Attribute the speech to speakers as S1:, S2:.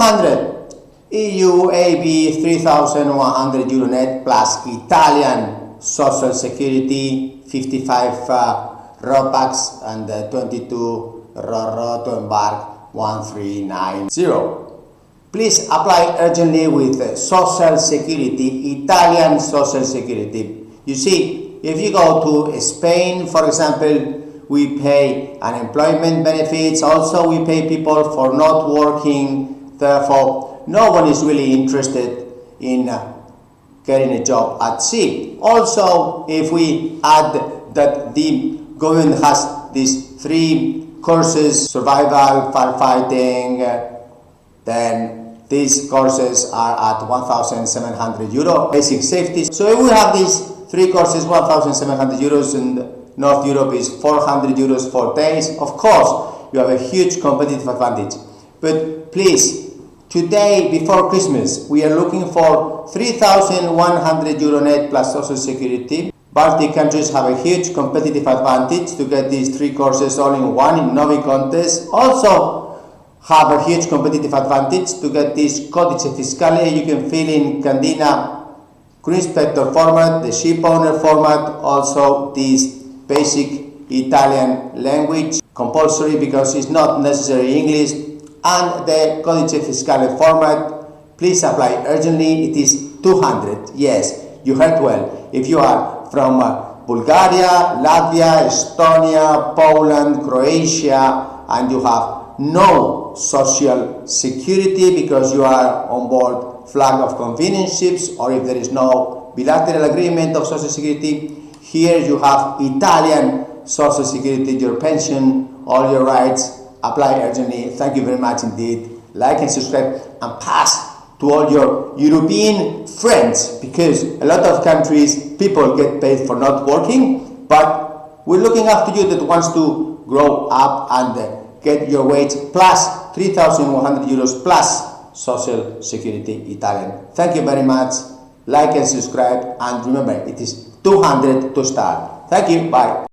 S1: 200 EU AB 3,100 euro net plus Italian social security 55 ROPAX and 22 RORO to embark 1390. Please apply urgently with social security, Italian social security. You see, if you go to Spain, for example, we pay unemployment benefits. Also, we pay people for not working. Therefore, no one is really interested in getting a job at sea. Also, if we add that the government has these 3 courses, survival, firefighting, then these courses are at 1,700 euro, basic safety. So if we have these 3 courses, 1,700 euros, and North Europe is 400 euros for days, of course, you have a huge competitive advantage. But please, today, before Christmas, we are looking for 3,100 euro net plus social security. Baltic countries have a huge competitive advantage to get these 3 courses all in one in Novi contest. Also, have a huge competitive advantage to get this Codice Fiscale. You can fill in Candina crew inspector format, the ship owner format, also this basic Italian language, compulsory because it's not necessary English, and the Codice Fiscale format. Please apply urgently. It is 200. Yes, you heard well. If you are from Bulgaria, Latvia, Estonia, Poland, Croatia, and you have no social security because you are on board flag of convenience ships, or if there is no bilateral agreement of social security, here you have Italian social security, your pension, all your rights. Apply urgently. Thank you very much indeed. Like and subscribe and pass to all your European friends, because a lot of countries people get paid for not working, but we're looking after you that wants to grow up and get your wage plus 3,100 euros plus social security Italian. Thank you very much. Like and subscribe, and remember, it is 200 to start. Thank you. Bye.